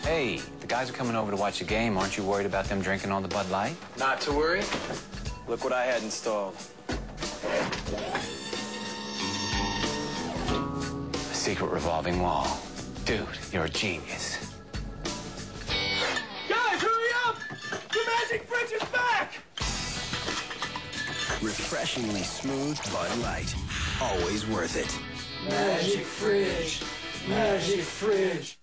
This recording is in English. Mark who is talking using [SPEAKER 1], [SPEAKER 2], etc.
[SPEAKER 1] Hey, the guys are coming over to watch the game. Aren't you worried about them drinking all the Bud Light?
[SPEAKER 2] Not to worry. Look what I had installed.
[SPEAKER 1] A secret revolving wall. Dude, you're a genius.
[SPEAKER 2] Guys, hurry up! The magic fridge is back!
[SPEAKER 3] Refreshingly smooth Bud Light. Always worth it.
[SPEAKER 4] Magic fridge. Magic fridge.